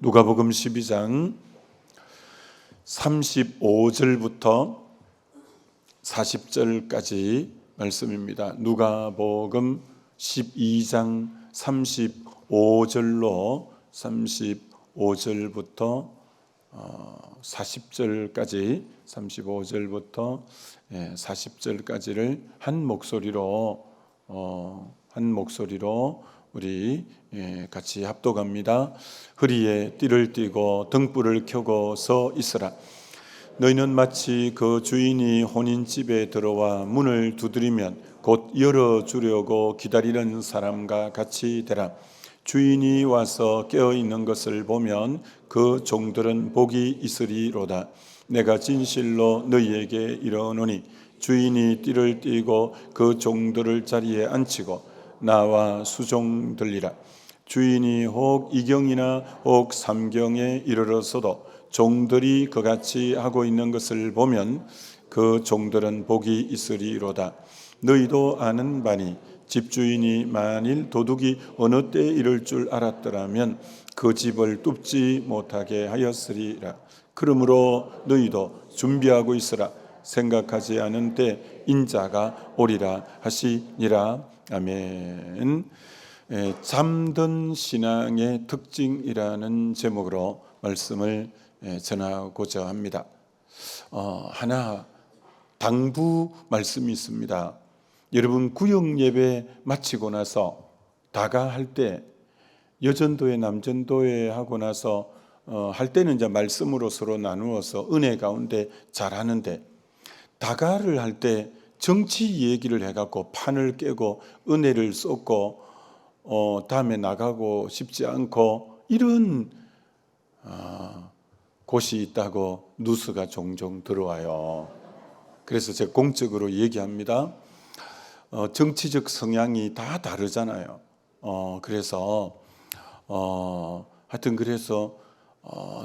누가복음 12장 35절부터 40절까지 말씀입니다. 누가복음 12장 35절로 35절부터 40절까지 35절부터 40절까지를 한 목소리로 우리 같이 합독합니다. 허리에 띠를 띠고 등불을 켜고 서 있으라. 너희는 마치 그 주인이 혼인집에 들어와 문을 두드리면 곧 열어주려고 기다리는 사람과 같이 되라. 주인이 와서 깨어있는 것을 보면 그 종들은 복이 있으리로다. 내가 진실로 너희에게 이르노니 주인이 띠를 띠고 그 종들을 자리에 앉히고 나와 수종들리라. 주인이 혹 이경이나 혹 삼경에 이르러서도 종들이 그같이 하고 있는 것을 보면 그 종들은 복이 있으리로다. 너희도 아는 바니 집주인이 만일 도둑이 어느 때에 이를 줄 알았더라면 그 집을 뚫지 못하게 하였으리라. 그러므로 너희도 준비하고 있으라. 생각하지 않은 때 인자가 오리라 하시니라. 아멘. 잠든 신앙의 특징이라는 제목으로 말씀을 전하고자 합니다. 하나 당부 말씀이 있습니다. 여러분 구역 예배 마치고 나서 다가할 때 여전도회 남전도회 하고 나서 할 때는 이제 말씀으로 서로 나누어서 은혜 가운데 잘하는데 다가를 할 때 정치 얘기를 해갖고 판을 깨고 은혜를 쏟고 다음에 나가고 싶지 않고 이런 곳이 있다고 뉴스가 종종 들어와요. 그래서 제가 공적으로 얘기합니다. 정치적 성향이 다 다르잖아요. 그래서 하여튼 그래서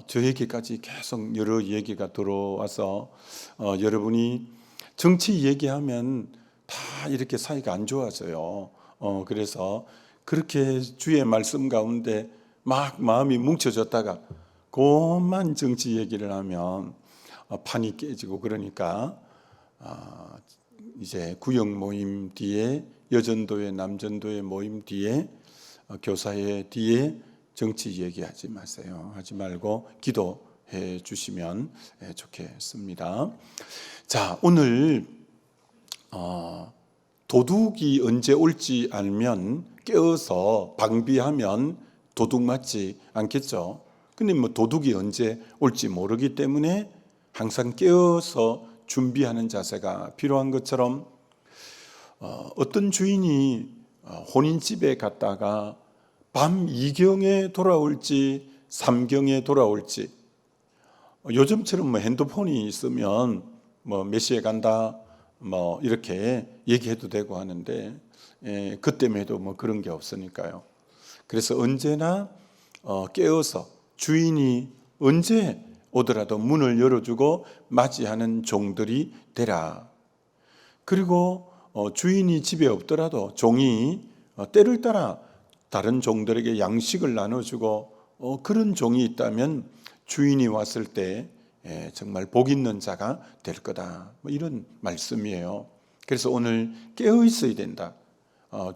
저에게까지 계속 여러 얘기가 들어와서 여러분이 정치 얘기하면 다 이렇게 사이가 안 좋아져요. 그래서 그렇게 주의 말씀 가운데 막 마음이 뭉쳐졌다가 그만 정치 얘기를 하면 판이 깨지고 그러니까 이제 구역 모임 뒤에 여전도회 남전도회 모임 뒤에 교사회 뒤에 정치 얘기하지 마세요. 하지 말고 기도해 주시면 좋겠습니다. 자, 오늘 도둑이 언제 올지 알면 깨어서 방비하면 도둑 맞지 않겠죠. 근데 뭐 도둑이 언제 올지 모르기 때문에 항상 깨어서 준비하는 자세가 필요한 것처럼 어떤 주인이 혼인집에 갔다가 밤 2경에 돌아올지 3경에 돌아올지 요즘처럼 뭐 핸드폰이 있으면 뭐 몇 시에 간다 뭐 이렇게 얘기해도 되고 하는데 그때에도 뭐 그런 게 없으니까요. 그래서 언제나 깨어서 주인이 언제 오더라도 문을 열어주고 맞이하는 종들이 되라. 그리고 주인이 집에 없더라도 종이 때를 따라 다른 종들에게 양식을 나눠주고 그런 종이 있다면 주인이 왔을 때 정말 복 있는 자가 될 거다. 뭐 이런 말씀이에요. 그래서 오늘 깨어 있어야 된다.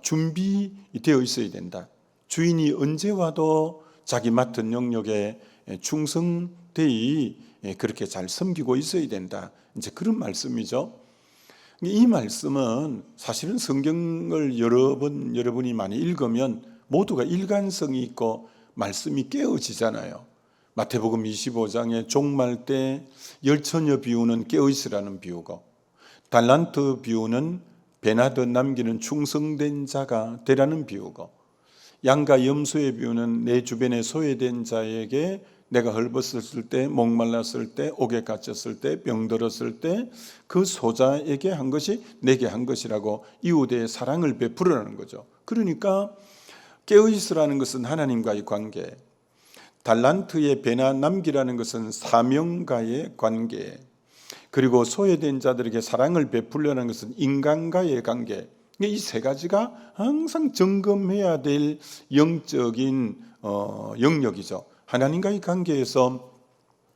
준비되어 있어야 된다. 주인이 언제 와도 자기 맡은 영역에 충성되이 그렇게 잘 섬기고 있어야 된다. 이제 그런 말씀이죠. 이 말씀은 사실은 성경을 여러분이 많이 읽으면 모두가 일관성이 있고 말씀이 깨어지잖아요. 마태복음 25장에 종말 때 열처녀 비유는 깨어있으라는 비유고 달란트 비유는 배나듯 남기는 충성된 자가 되라는 비유고 양과 염소의 비유는 내 주변에 소외된 자에게 내가 헐벗었을 때, 목말랐을 때, 옥에 갇혔을 때, 병들었을 때 그 소자에게 한 것이 내게 한 것이라고 이웃의 사랑을 베풀으라는 거죠. 그러니까 깨어있으라는 것은 하나님과의 관계, 달란트의 배나 남기라는 것은 사명과의 관계, 그리고 소외된 자들에게 사랑을 베풀려는 것은 인간과의 관계. 이 세 가지가 항상 점검해야 될 영적인 영역이죠. 하나님과의 관계에서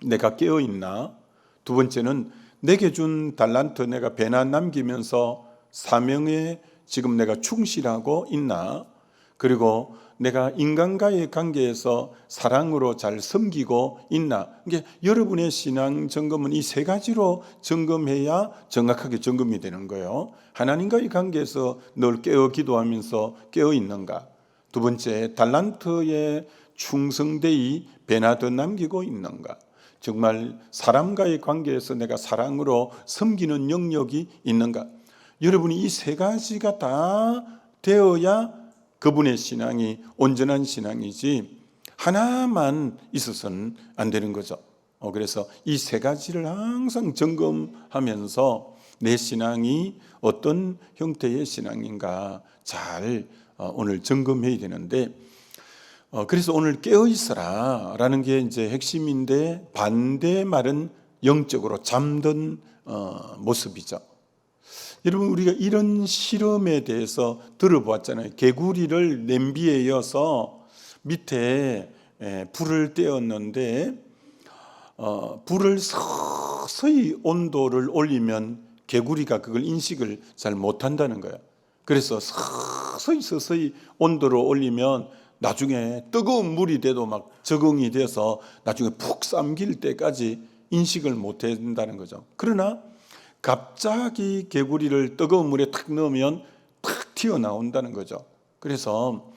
내가 깨어 있나? 두 번째는 내게 준 달란트 내가 배나 남기면서 사명에 지금 내가 충실하고 있나? 그리고 내가 인간과의 관계에서 사랑으로 잘 섬기고 있나? 이게 여러분의 신앙 점검은 이 세 가지로 점검해야 정확하게 점검이 되는 거예요. 하나님과의 관계에서 늘 깨어 기도하면서 깨어 있는가? 두 번째, 달란트에 충성되이 배나 더 남기고 있는가? 정말 사람과의 관계에서 내가 사랑으로 섬기는 영역이 있는가? 여러분이 이 세 가지가 다 되어야 그분의 신앙이 온전한 신앙이지 하나만 있어서는 안 되는 거죠. 그래서 이 세 가지를 항상 점검하면서 내 신앙이 어떤 형태의 신앙인가 잘 오늘 점검해야 되는데, 그래서 오늘 깨어 있어라 라는 게 이제 핵심인데, 반대 말은 영적으로 잠든 모습이죠. 여러분, 우리가 이런 실험에 대해서 들어보았잖아요. 개구리를 냄비에 이어서 밑에 불을 떼었는데 불을 서서히 온도를 올리면 개구리가 그걸 인식을 잘 못한다는 거예요. 그래서 서서히 온도를 올리면 나중에 뜨거운 물이 돼도 막 적응이 돼서 나중에 푹 삼킬 때까지 인식을 못한다는 거죠. 그러나 갑자기 개구리를 뜨거운 물에 탁 넣으면 탁 튀어나온다는 거죠. 그래서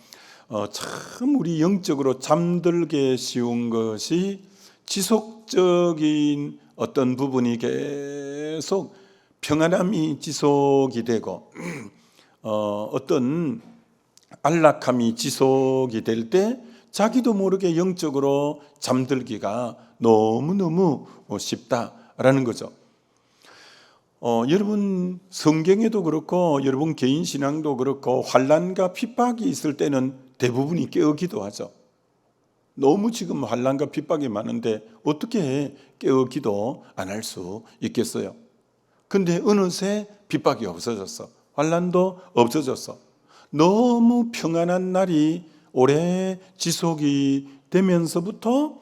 참 우리 영적으로 잠들게 쉬운 것이 지속적인 어떤 부분이 계속 평안함이 지속이 되고 어떤 안락함이 지속이 될 때 자기도 모르게 영적으로 잠들기가 너무너무 쉽다라는 거죠. 여러분 성경에도 그렇고 여러분 개인 신앙도 그렇고 환난과 핍박이 있을 때는 대부분이 깨어 기도하죠. 너무 지금 환난과 핍박이 많은데 어떻게 깨어 기도 안 할 수 있겠어요? 근데 어느새 핍박이 없어졌어. 환난도 없어졌어. 너무 평안한 날이 오래 지속이 되면서부터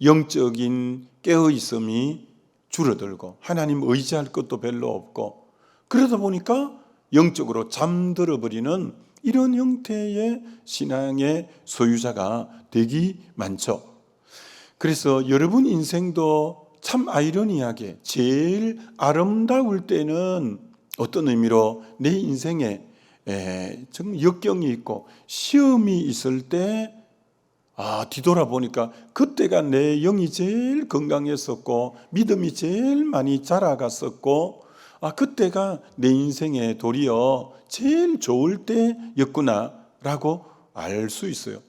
영적인 깨어 있음이 줄어들고 하나님 의지할 것도 별로 없고, 그러다 보니까 영적으로 잠들어 버리는 이런 형태의 신앙의 소유자가 되기 많죠. 그래서 여러분 인생도 참 아이러니하게 제일 아름다울 때는 어떤 의미로 내 인생에 정말 역경이 있고 시험이 있을 때 뒤돌아보니까 그때가 내 영이 제일 건강했었고 믿음이 제일 많이 자라갔었고 그때가 내 인생에 도리어 제일 좋을 때였구나라고 알 수 있어요.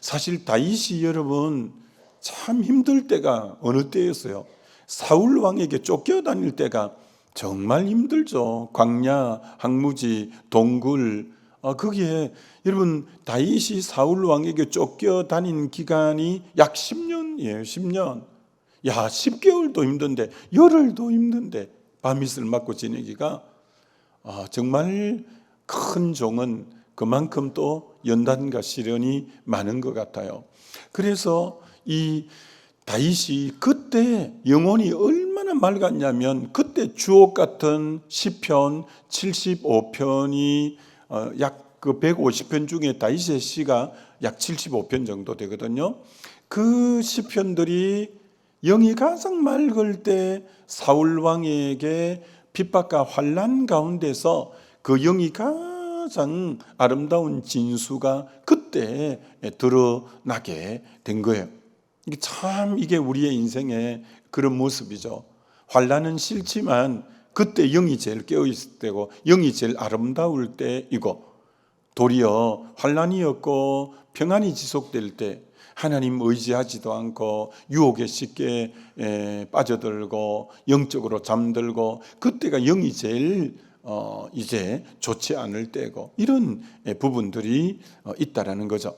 사실 다윗이 여러분 참 힘들 때가 어느 때였어요? 사울 왕에게 쫓겨다닐 때가 정말 힘들죠. 광야, 항무지, 동굴. 거기에 여러분 다윗이 사울 왕에게 쫓겨다닌 기간이 약 10년이에요. 10년. 10개월도 힘든데 열흘도 힘든데 밤이슬 맞고 지내기가 정말 큰 종은 그만큼 또 연단과 시련이 많은 것 같아요. 그래서 이 다윗이 그때 영혼이 얼마나 맑았냐면 그때 주옥 같은 시편 75편이 약 그 150편 중에 다윗의 시가 약 75편 정도 되거든요. 그 시편들이 영이 가장 맑을 때 사울 왕에게 핍박과 환난 가운데서 그 영이 가장 아름다운 진수가 그때 드러나게 된 거예요. 이게 우리의 인생의 그런 모습이죠. 환난은 싫지만 그때 영이 제일 깨어있을 때고 영이 제일 아름다울 때이고, 도리어 환난이었고 평안이 지속될 때 하나님 의지하지도 않고 유혹에 쉽게 빠져들고 영적으로 잠들고 그때가 영이 제일 이제 좋지 않을 때고, 이런 부분들이 있다라는 거죠.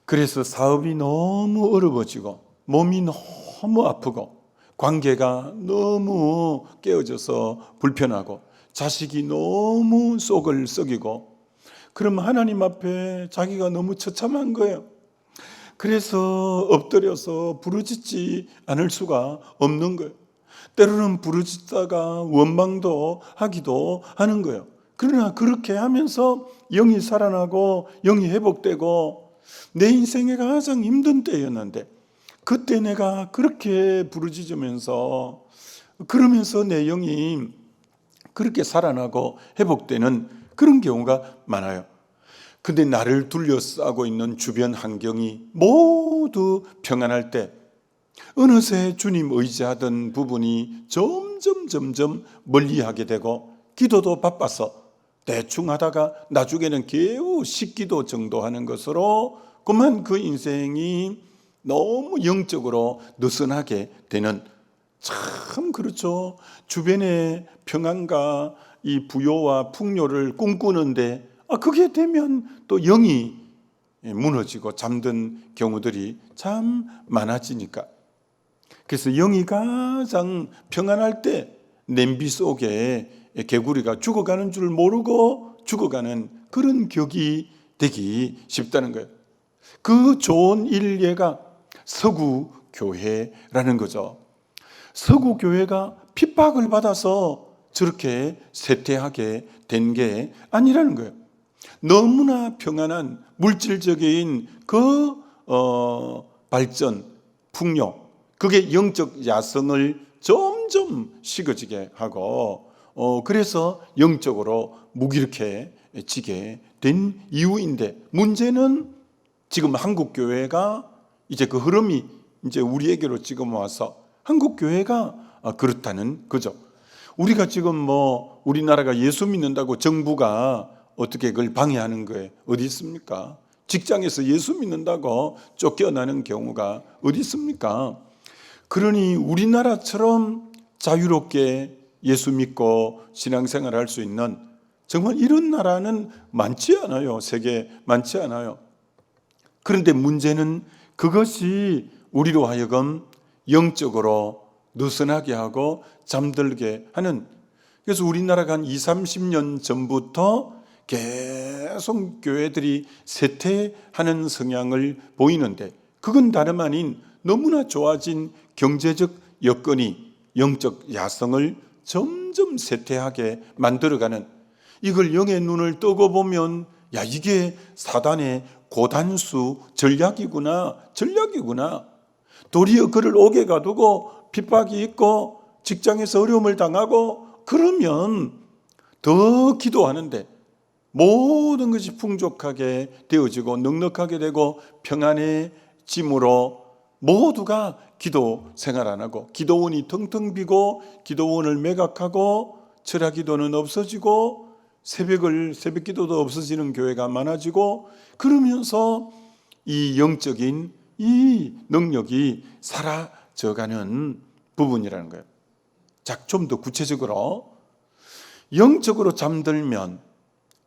그래서 사업이 너무 어려워지고 몸이 너무 아프고 관계가 너무 깨어져서 불편하고 자식이 너무 속을 썩이고, 그러면 하나님 앞에 자기가 너무 처참한 거예요. 그래서 엎드려서 부르짖지 않을 수가 없는 거예요. 때로는 부르짖다가 원망도 하기도 하는 거예요. 그러나 그렇게 하면서 영이 살아나고 영이 회복되고 내 인생에 가장 힘든 때였는데 그때 내가 그렇게 부르짖으면서 그러면서 내 영이 그렇게 살아나고 회복되는 그런 경우가 많아요. 근데 나를 둘러싸고 있는 주변 환경이 모두 평안할 때 어느새 주님 의지하던 부분이 점점 멀리하게 되고 기도도 바빠서 대충 하다가 나중에는 겨우 10기도 정도 하는 것으로 그만 그 인생이 너무 영적으로 느슨하게 되는, 참 그렇죠. 주변의 평안과 이 부요와 풍요를 꿈꾸는데 그게 되면 또 영이 무너지고 잠든 경우들이 참 많아지니까. 그래서 영이 가장 평안할 때 냄비 속에 개구리가 죽어가는 줄 모르고 죽어가는 그런 격이 되기 쉽다는 거예요. 그 좋은 일례가 서구교회라는 거죠. 서구교회가 핍박을 받아서 저렇게 쇠퇴하게 된 게 아니라는 거예요. 너무나 평안한 물질적인 그 발전, 풍요, 그게 영적 야성을 점점 식어지게 하고 그래서 영적으로 무기력해지게 된 이유인데, 문제는 지금 한국 교회가 이제 그 흐름이 이제 우리에게로 지금 와서 한국 교회가 그렇다는 거죠. 우리가 지금 우리나라가 예수 믿는다고 정부가 어떻게 그걸 방해하는 거에 어디 있습니까? 직장에서 예수 믿는다고 쫓겨나는 경우가 어디 있습니까? 그러니 우리나라처럼 자유롭게 예수 믿고 신앙생활을 할 수 있는 정말 이런 나라는 많지 않아요. 세계에 많지 않아요. 그런데 문제는 그것이 우리로 하여금 영적으로 느슨하게 하고 잠들게 하는, 그래서 우리나라가 한 20-30년 전부터 계속 교회들이 쇠퇴하는 성향을 보이는데, 그건 다름 아닌 너무나 좋아진 경제적 여건이 영적 야성을 점점 쇠퇴하게 만들어가는, 이걸 영의 눈을 뜨고 보면 이게 사단의 고단수 전략이구나. 도리어 그를 옥에 가두고 핍박이 있고 직장에서 어려움을 당하고 그러면 더 기도하는데 모든 것이 풍족하게 되어지고 넉넉하게 되고 평안해짐으로 모두가 기도 생활 안 하고 기도원이 텅텅 비고 기도원을 매각하고 철야기도는 없어지고 새벽기도도 없어지는 교회가 많아지고, 그러면서 이 영적인 이 능력이 사라져가는 부분이라는 거예요. 자, 좀 더 구체적으로 영적으로 잠들면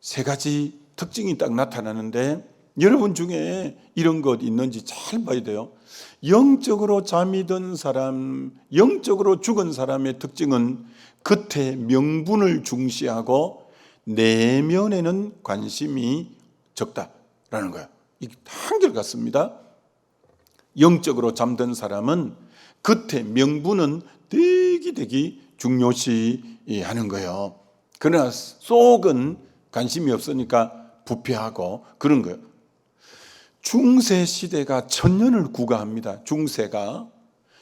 세 가지 특징이 딱 나타나는데, 여러분 중에 이런 것 있는지 잘 봐야 돼요. 영적으로 잠이 든 사람, 영적으로 죽은 사람의 특징은 겉에 명분을 중시하고 내면에는 관심이 적다라는 거예요. 이게 한결같습니다. 영적으로 잠든 사람은 겉에 명분은 되게 중요시하는 거예요. 그러나 속은 관심이 없으니까 부패하고 그런 거예요. 중세 시대가 천년을 구가합니다. 중세가.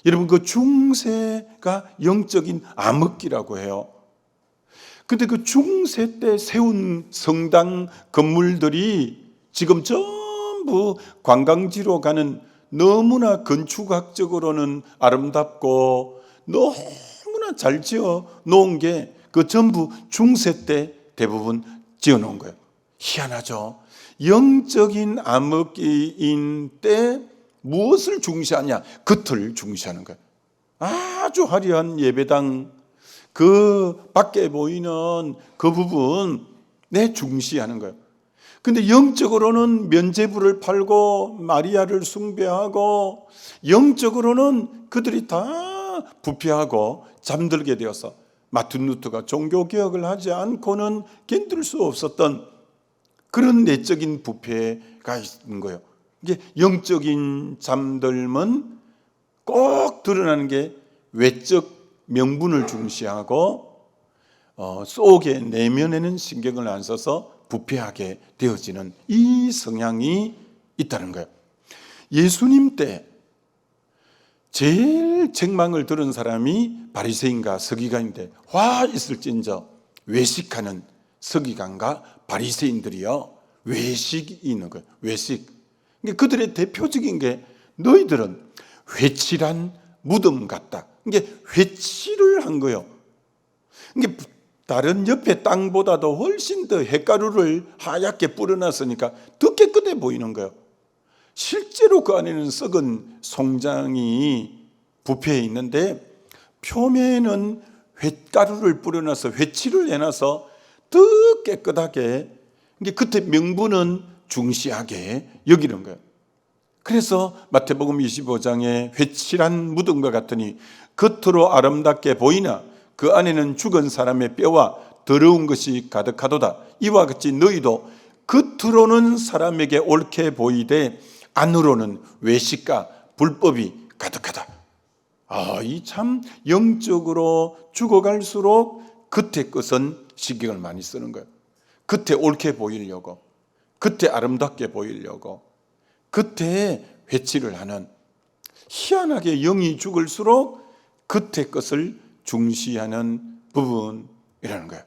여러분, 그 중세가 영적인 암흑기라고 해요. 근데 그 중세 때 세운 성당 건물들이 지금 전부 관광지로 가는, 너무나 건축학적으로는 아름답고 너무나 잘 지어 놓은 게 그 전부 중세 때 대부분 지어 놓은 거예요. 희한하죠. 영적인 암흑기인 때 무엇을 중시하냐? 겉을 중시하는 거예요. 아주 화려한 예배당, 그 밖에 보이는 그 부분 중시하는 거예요. 근데 영적으로는 면죄부를 팔고 마리아를 숭배하고, 영적으로는 그들이 다 부패하고 잠들게 되어서 마틴 루터가 종교개혁을 하지 않고는 견딜 수 없었던 그런 내적인 부패가 있는 거예요. 이게 영적인 잠들면 꼭 드러나는 게 외적 명분을 중시하고 속에 내면에는 신경을 안 써서 부패하게 되어지는 이 성향이 있다는 거예요. 예수님 때 제일 책망을 들은 사람이 바리새인과 서기관인데 화 있을진저 외식하는 서기관과 바리새인들이요, 외식이 있는 거예요. 외식. 그러니까 그들의 대표적인 게 너희들은 회칠한 무덤 같다. 이게 회칠을 한 거예요. 이게 다른 옆에 땅보다도 훨씬 더 햇가루를 하얗게 뿌려놨으니까 더 깨끗해 보이는 거예요. 실제로 그 안에는 썩은 송장이 부패해 있는데 표면은 햇가루를 뿌려놔서 회칠을 해놔서 더 깨끗하게, 이게 그때 명분은 중시하게 여기는 거예요. 그래서 마태복음 25장에 회칠한 무덤과 같으니 겉으로 아름답게 보이나 그 안에는 죽은 사람의 뼈와 더러운 것이 가득하도다. 이와 같이 너희도 겉으로는 사람에게 옳게 보이되 안으로는 외식과 불법이 가득하다. 이 참 영적으로 죽어갈수록 겉의 것은 신경을 많이 쓰는 거예요. 겉에 옳게 보이려고, 겉에 아름답게 보이려고, 겉에 회칠을 하는, 희한하게 영이 죽을수록 겉의 것을 중시하는 부분이라는 거예요.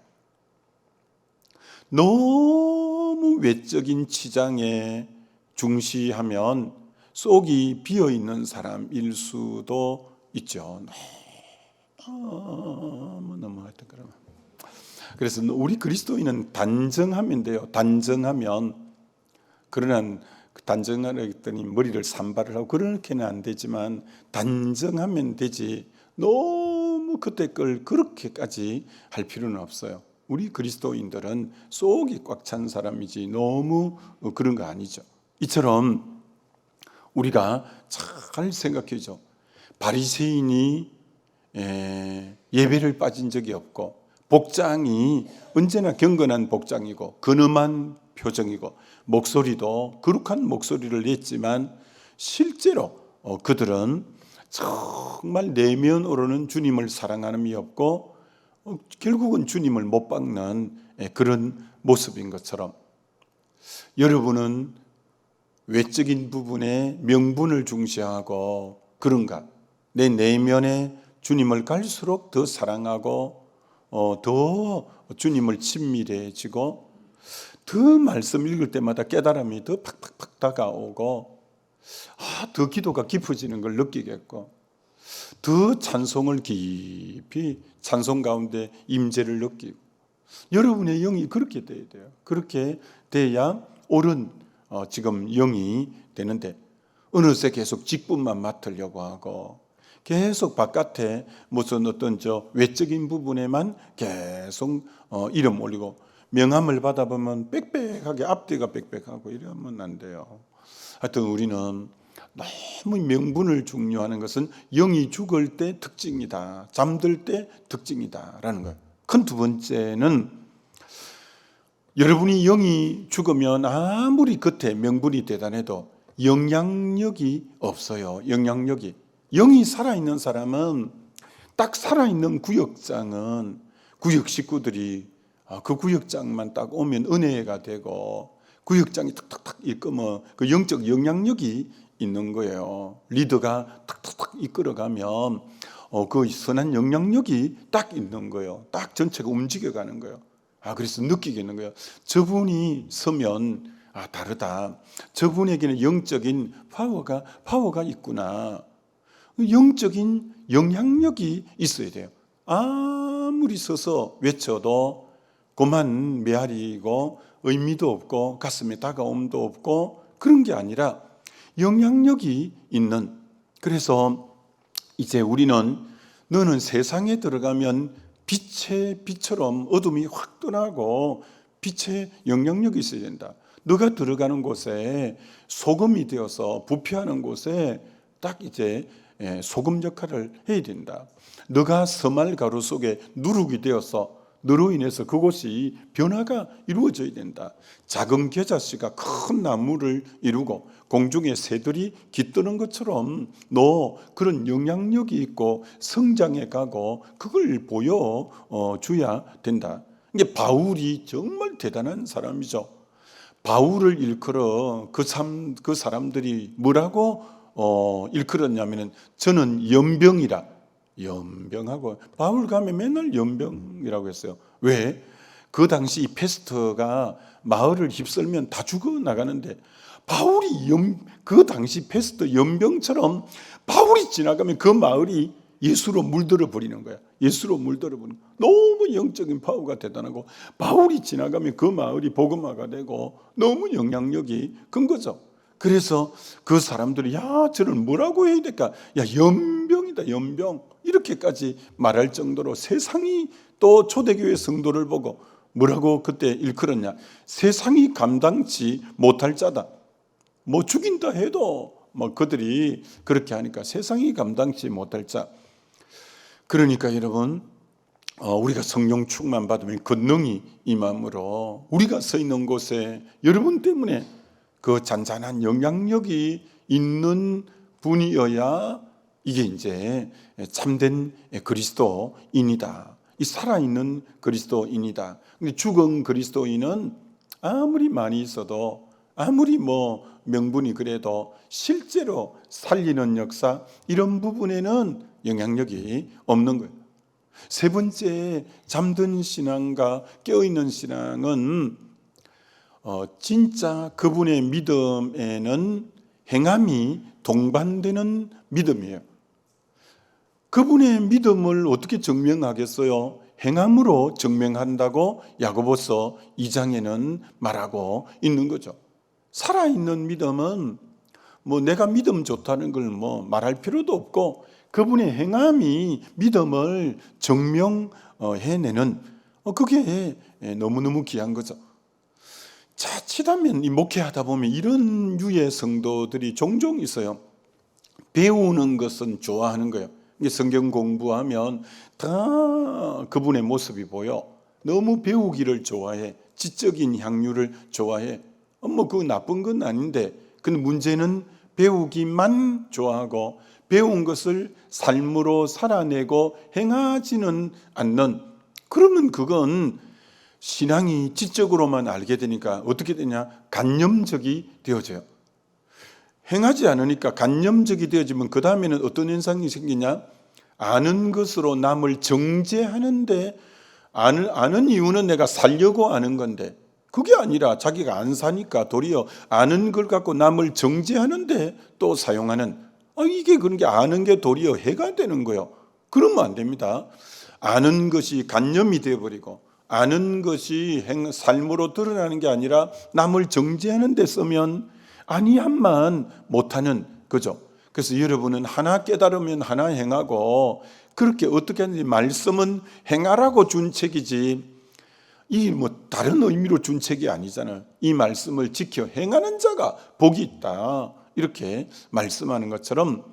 너무 외적인 치장에 중시하면 속이 비어있는 사람일 수도 있죠. 너무 하여튼 그러면. 그래서 우리 그리스도인은 단정하면 돼요. 단정하면. 그러나 단정하려 했더니 머리를 산발을 하고 그렇게는 안 되지만 단정하면 되지 너무 그때 걸 그렇게까지 할 필요는 없어요. 우리 그리스도인들은 속이 꽉 찬 사람이지 너무 그런 거 아니죠. 이처럼 우리가 잘 생각해죠. 바리새인이 예배를 빠진 적이 없고 복장이 언제나 경건한 복장이고 근엄한 표정이고 목소리도 거룩한 목소리를 냈지만 실제로 그들은 정말 내면으로는 주님을 사랑함이 없고 결국은 주님을 못 박는 그런 모습인 것처럼 여러분은 외적인 부분에 명분을 중시하고 그런가? 내 내면에 주님을 갈수록 더 사랑하고 더 주님을 친밀해지고 더 말씀 읽을 때마다 깨달음이 더 팍팍팍 다가오고 더 기도가 깊어지는 걸 느끼겠고 더 찬송을 깊이 찬송 가운데 임재를 느끼고 여러분의 영이 그렇게 돼야 돼요. 그렇게 돼야 옳은 지금 영이 되는데 어느새 계속 직분만 맡으려고 하고 계속 바깥에 무슨 어떤 외적인 부분에만 계속 이름 올리고 명함을 받아보면 빽빽하게 앞뒤가 빽빽하고 이러면 안 돼요. 하여튼 우리는 너무 명분을 중요하는 것은 영이 죽을 때 특징이다. 잠들 때 특징이다라는 거예요. 큰 두 번째는 여러분이 영이 죽으면 아무리 겉에 명분이 대단해도 영향력이 없어요. 영향력이. 영이 살아있는 사람은 딱 살아있는 구역장은 구역 식구들이 그 구역장만 딱 오면 은혜가 되고 구역장이 탁탁탁 이끌면 그 영적 영향력이 있는 거예요. 리더가 탁탁탁 이끌어가면 그 선한 영향력이 딱 있는 거예요. 딱 전체가 움직여가는 거예요. 그래서 느끼겠는 거예요. 저분이 서면 다르다. 저분에게는 영적인 파워가 있구나. 영적인 영향력이 있어야 돼요. 아무리 서서 외쳐도 고만 메아리고 의미도 없고 가슴에 다가옴도 없고 그런 게 아니라 영향력이 있는. 그래서 이제 우리는 너는 세상에 들어가면 빛의 빛처럼 어둠이 확 떠나고 빛의 영향력이 있어야 된다. 너가 들어가는 곳에 소금이 되어서 부패하는 곳에 딱 이제 소금 역할을 해야 된다. 너가 서말 가루 속에 누룩이 되어서 너로 인해서 그곳이 변화가 이루어져야 된다. 작은 겨자씨가 큰 나무를 이루고 공중에 새들이 깃드는 것처럼 너 그런 영향력이 있고 성장해 가고 그걸 보여 줘야 된다. 이게 바울이 정말 대단한 사람이죠. 바울을 일컬어 그 사람들이 뭐라고 일컬었냐면은 저는 연병이라. 연병하고 바울 가면 맨날 연병이라고 했어요. 왜? 그 당시 페스트가 마을을 휩쓸면 다 죽어 나가는데 바울이 그 당시 페스트 연병처럼 바울이 지나가면 그 마을이 예수로 물들어 버리는 거야. 예수로 물들어 버리는 거야. 너무 영적인 파워가 대단하고 바울이 지나가면 그 마을이 복음화가 되고 너무 영향력이 큰 거죠. 그래서 그 사람들이 야 저는 뭐라고 해야 될까? 야 연병이다 연병 이렇게까지 말할 정도로 세상이 또 초대교회 성도를 보고 뭐라고 그때 일컬었냐? 세상이 감당치 못할 자다. 뭐 죽인다 해도 뭐 그들이 그렇게 하니까 세상이 감당치 못할 자. 그러니까 여러분 우리가 성령 충만 받으면 권능이 임함으로 우리가 서 있는 곳에 여러분 때문에 그 잔잔한 영향력이 있는 분이어야 이게 이제 참된 그리스도인이다. 이 살아있는 그리스도인이다. 근데 죽은 그리스도인은 아무리 많이 있어도 아무리 뭐 명분이 그래도 실제로 살리는 역사 이런 부분에는 영향력이 없는 거예요. 세 번째 잠든 신앙과 깨어있는 신앙은 진짜 그분의 믿음에는 행함이 동반되는 믿음이에요. 그분의 믿음을 어떻게 증명하겠어요? 행함으로 증명한다고 야고보서 2장에는 말하고 있는 거죠. 살아있는 믿음은 뭐 내가 믿음 좋다는 걸 뭐 말할 필요도 없고 그분의 행함이 믿음을 증명해내는 그게 너무너무 귀한 거죠. 자칫하면 이 목회하다 보면 이런 유의 성도들이 종종 있어요. 배우는 것은 좋아하는 거예요. 성경 공부하면 다 그분의 모습이 보여. 너무 배우기를 좋아해. 지적인 향유를 좋아해. 뭐 그거 나쁜 건 아닌데 근데 문제는 배우기만 좋아하고 배운 것을 삶으로 살아내고 행하지는 않는 그러면 그건 신앙이 지적으로만 알게 되니까 어떻게 되냐? 간념적이 되어져요. 행하지 않으니까 간념적이 되어지면 그 다음에는 어떤 현상이 생기냐? 아는 것으로 남을 정죄하는데 아는 이유는 내가 살려고 아는 건데 그게 아니라 자기가 안 사니까 도리어 아는 걸 갖고 남을 정죄하는데 또 사용하는 이게 그런 게 아는 게 도리어 해가 되는 거예요. 그러면 안 됩니다. 아는 것이 간념이 되어버리고 아는 것이 삶으로 드러나는 게 아니라 남을 정죄하는 데 쓰면 아니함만 못하는 거죠. 그래서 여러분은 하나 깨달으면 하나 행하고 그렇게 어떻게 하는지 말씀은 행하라고 준 책이지 이 뭐 다른 의미로 준 책이 아니잖아요. 이 말씀을 지켜 행하는 자가 복이 있다. 이렇게 말씀하는 것처럼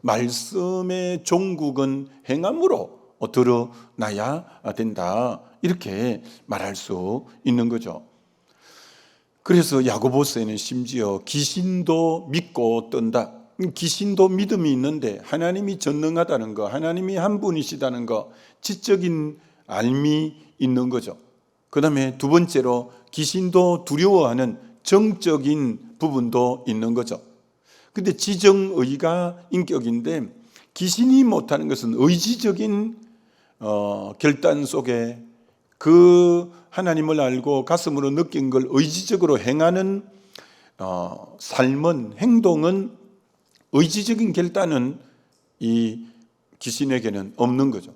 말씀의 종국은 행함으로 드러나야 된다. 이렇게 말할 수 있는 거죠. 그래서 야고보서에는 심지어 귀신도 믿고 뜬다. 귀신도 믿음이 있는데 하나님이 전능하다는 거, 하나님이 한 분이시다는 거, 지적인 알미 있는 거죠. 그 다음에 두 번째로 귀신도 두려워하는 정적인 부분도 있는 거죠. 근데 지정의가 인격인데 귀신이 못하는 것은 의지적인 결단 속에 그 하나님을 알고 가슴으로 느낀 걸 의지적으로 행하는 삶은 행동은 의지적인 결단은 이 귀신에게는 없는 거죠.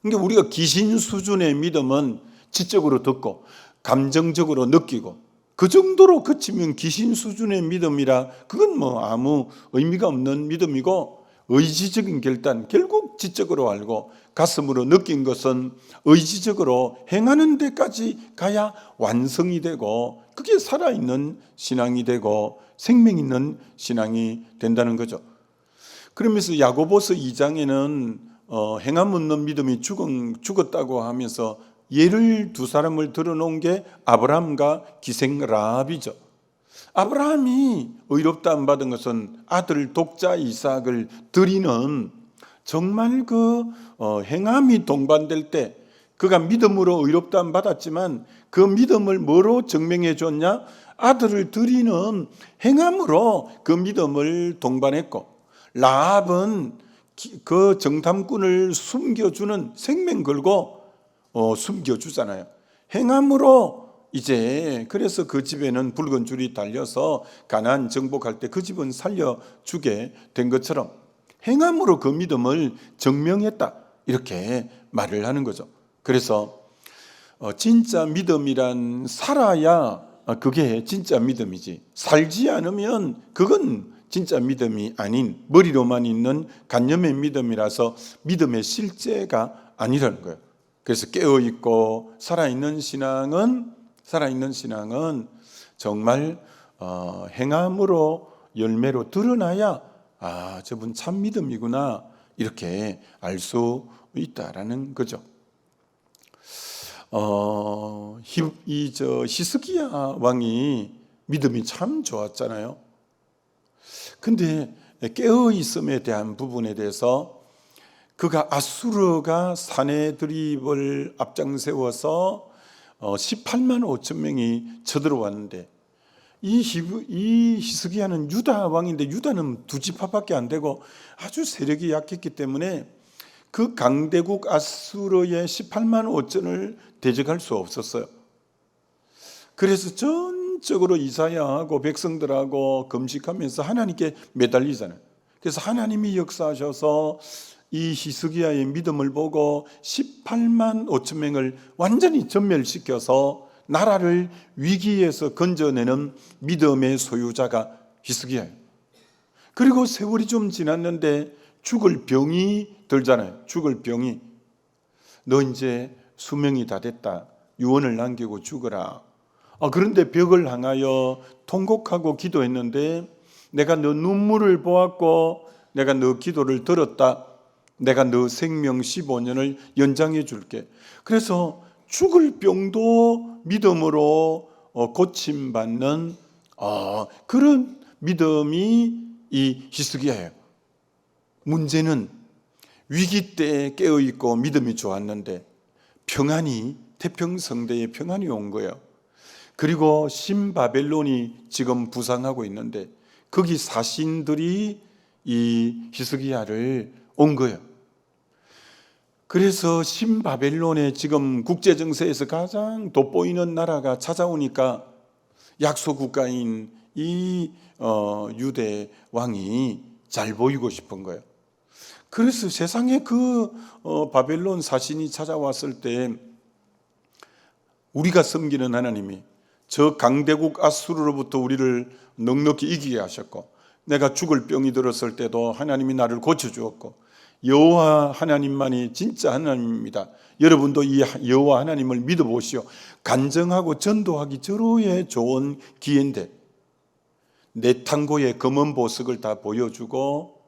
그러니까 우리가 귀신 수준의 믿음은 지적으로 듣고 감정적으로 느끼고 그 정도로 그치면 귀신 수준의 믿음이라 그건 뭐 아무 의미가 없는 믿음이고 의지적인 결단 결국 지적으로 알고 가슴으로 느낀 것은 의지적으로 행하는 데까지 가야 완성이 되고 그게 살아있는 신앙이 되고 생명 있는 신앙이 된다는 거죠. 그러면서 야고보서 2장에는 행함 없는 믿음이 죽었다고 하면서 예를 두 사람을 들어놓은 게 아브라함과 기생 라합이죠. 아브라함이 의롭다 안 받은 것은 아들 독자 이삭을 드리는 정말 행함이 동반될 때 그가 믿음으로 의롭다 안 받았지만 그 믿음을 뭐로 증명해 줬냐? 아들을 드리는 행함으로 그 믿음을 동반했고, 라합은 그 정탐꾼을 숨겨주는 생명 걸고 숨겨주잖아요. 행함으로 이제 그래서 그 집에는 붉은 줄이 달려서 가나안 정복할 때 그 집은 살려주게 된 것처럼 행함으로 그 믿음을 증명했다, 이렇게 말을 하는 거죠. 그래서 진짜 믿음이란 살아야 그게 진짜 믿음이지, 살지 않으면 그건 진짜 믿음이 아닌 머리로만 있는 관념의 믿음이라서 믿음의 실제가 아니라는 거예요. 그래서 깨어있고 살아있는 신앙은 정말 행함으로 열매로 드러나야 저분 참 믿음이구나, 이렇게 알 수 있다라는 거죠. 히스기야 왕이 믿음이 참 좋았잖아요. 근데 깨어 있음에 대한 부분에 대해서 그가 아수르가 사내드립을 앞장세워서 18만 5천 명이 쳐들어왔는데 이 히스기야는 유다 왕인데 유다는 두 지파밖에 안 되고 아주 세력이 약했기 때문에 그 강대국 아수르의 18만 5천을 대적할 수 없었어요. 그래서 전적으로 이사야하고 백성들하고 금식하면서 하나님께 매달리잖아요. 그래서 하나님이 역사하셔서 이 히스기야의 믿음을 보고 18만 5천 명을 완전히 전멸시켜서 나라를 위기에서 건져내는 믿음의 소유자가 히스기야예요. 그리고 세월이 좀 지났는데 죽을 병이 들잖아요. 죽을 병이, 너 이제 수명이 다 됐다, 유언을 남기고 죽어라. 그런데 벽을 향하여 통곡하고 기도했는데 내가 너 눈물을 보았고 내가 너 기도를 들었다, 내가 너 생명 15년을 연장해 줄게. 그래서 죽을 병도 믿음으로 고침받는 그런 믿음이 이 히스기야예요. 문제는 위기 때 깨어있고 믿음이 좋았는데 태평성대에 평안이 온 거예요. 그리고 신바벨론이 지금 부상하고 있는데 거기 사신들이 이 히스기야를 온 거예요. 그래서 신바벨론에 지금 국제정세에서 가장 돋보이는 나라가 찾아오니까 약소국가인 이 유대 왕이 잘 보이고 싶은 거예요. 그래서 세상에 바벨론 사신이 찾아왔을 때 우리가 섬기는 하나님이 저 강대국 아수르로부터 우리를 넉넉히 이기게 하셨고, 내가 죽을 병이 들었을 때도 하나님이 나를 고쳐주었고, 여호와 하나님만이 진짜 하나님입니다. 여러분도 이 여호와 하나님을 믿어보시오. 간증하고 전도하기 절호의 좋은 기회인데 내 탕고의 검은 보석을 다 보여주고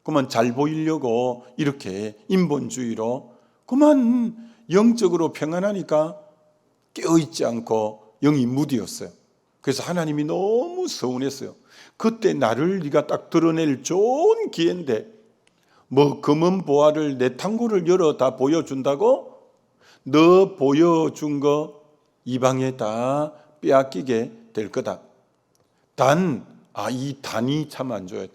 그만 잘 보이려고 이렇게 인본주의로 그만 영적으로 평안하니까 깨어있지 않고 영이 무디었어요. 그래서 하나님이 너무 서운했어요. 그때 나를 네가 딱 드러낼 좋은 기회인데 검은 보화를 내 탕고를 열어 다 보여준다고? 너 보여준 거 이방에 다 빼앗기게 될 거다. 이 단이 참 안 좋아요.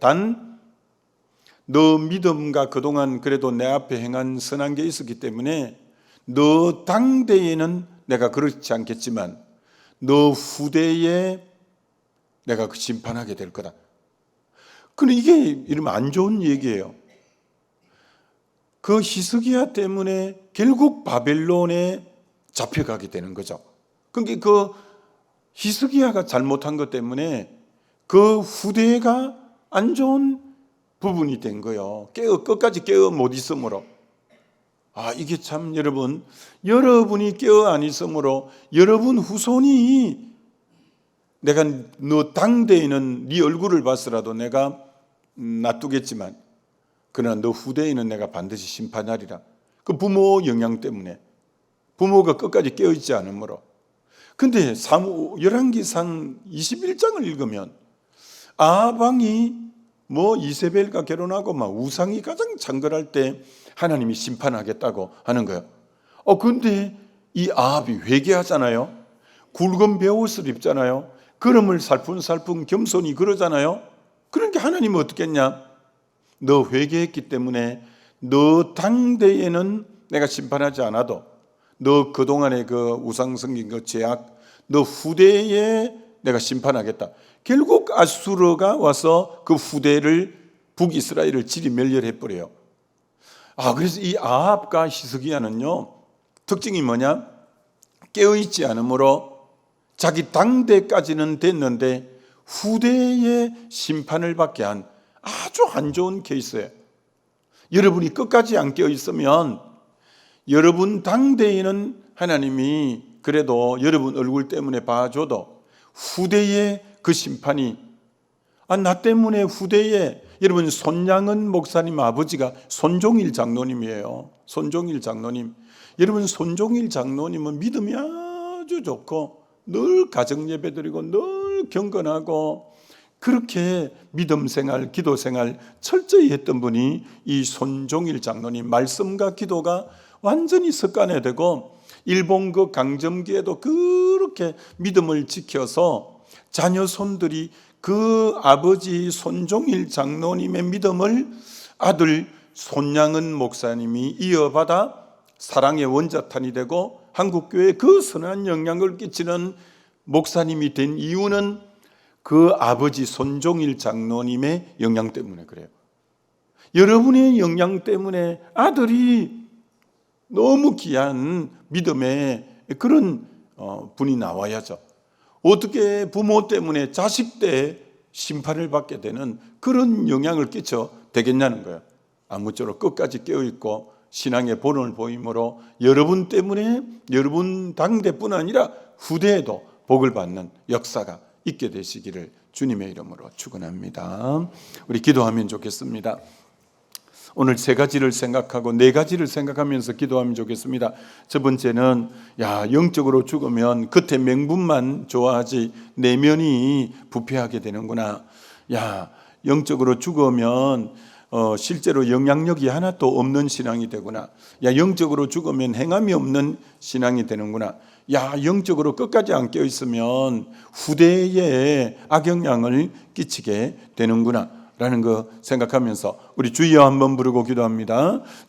너 믿음과 그동안 그래도 내 앞에 행한 선한 게 있었기 때문에 너 당대에는 내가 그렇지 않겠지만 너 후대에 내가 심판하게 될 거다. 근데 이게 이러면 안 좋은 얘기예요. 그 히스기야 때문에 결국 바벨론에 잡혀가게 되는 거죠. 그러니까 그 히스기야가 잘못한 것 때문에 그 후대가 안 좋은 부분이 된 거예요. 끝까지 깨어 못 있음으로. 이게 참 여러분이 깨어 안 있음으로 여러분 후손이 내가 너 당대에는 네 얼굴을 봤으라도 내가 놔두겠지만 그러나 너 후대에는 내가 반드시 심판하리라. 그 부모 영향 때문에 부모가 끝까지 깨어있지 않으므로. 근데 열왕기상 21장을 읽으면 아방이 이세벨과 결혼하고 우상이 가장 장거할 때 하나님이 심판하겠다고 하는 거예요. 근데 이 아합이 회개하잖아요. 굵은 베옷을 입잖아요. 걸음을 살풍살풍 겸손히 그러잖아요. 그러니까 하나님은 어떻게 했냐? 너 회개했기 때문에 너 당대에는 내가 심판하지 않아도 너 그동안의 그 우상 섬긴 그 죄악, 너 후대에 내가 심판하겠다. 결국 아수르가 와서 그 후대를 북이스라엘을 지리 멸렬해버려요. 그래서 이 아합과 히스기야는요, 특징이 뭐냐? 깨어있지 않으므로 자기 당대까지는 됐는데 후대의 심판을 받게 한 아주 안 좋은 케이스예요. 여러분이 끝까지 안 깨어있으면 여러분 당대에는 하나님이 그래도 여러분 얼굴 때문에 봐줘도 후대의 그 심판이 나 때문에 후대에 여러분 손양은 목사님 아버지가 손종일 장로님이에요. 손종일 장로님. 여러분 손종일 장로님은 믿음이 아주 좋고 늘 가정 예배드리고 늘 경건하고 그렇게 믿음 생활, 기도 생활 철저히 했던 분이 이 손종일 장로님. 말씀과 기도가 완전히 습관화되고 일본 그 강점기에도 그렇게 믿음을 지켜서 자녀 손들이 그 아버지 손종일 장로님의 믿음을 아들 손양은 목사님이 이어받아 사랑의 원자탄이 되고 한국교회에 그 선한 영향을 끼치는 목사님이 된 이유는 그 아버지 손종일 장로님의 영향 때문에 그래요. 여러분의 영향 때문에 아들이 너무 귀한 믿음의 그런 분이 나와야죠. 어떻게 부모 때문에 자식 때 심판을 받게 되는 그런 영향을 끼쳐 되겠냐는 거예요. 아무쪼록 끝까지 깨어있고 신앙의 본을 보임으로 여러분 때문에 여러분 당대뿐 아니라 후대에도 복을 받는 역사가 있게 되시기를 주님의 이름으로 축원합니다. 우리 기도하면 좋겠습니다. 오늘 세 가지를 생각하고 네 가지를 생각하면서 기도하면 좋겠습니다. 첫 번째는 영적으로 죽으면 겉에 명분만 좋아하지 내면이 부패하게 되는구나. 영적으로 죽으면 실제로 영향력이 하나도 없는 신앙이 되구나. 영적으로 죽으면 행함이 없는 신앙이 되는구나. 영적으로 끝까지 안 깨어있으면 후대에 악영향을 끼치게 되는구나 라는 거 생각하면서 우리 주여 한번 부르고 기도합니다.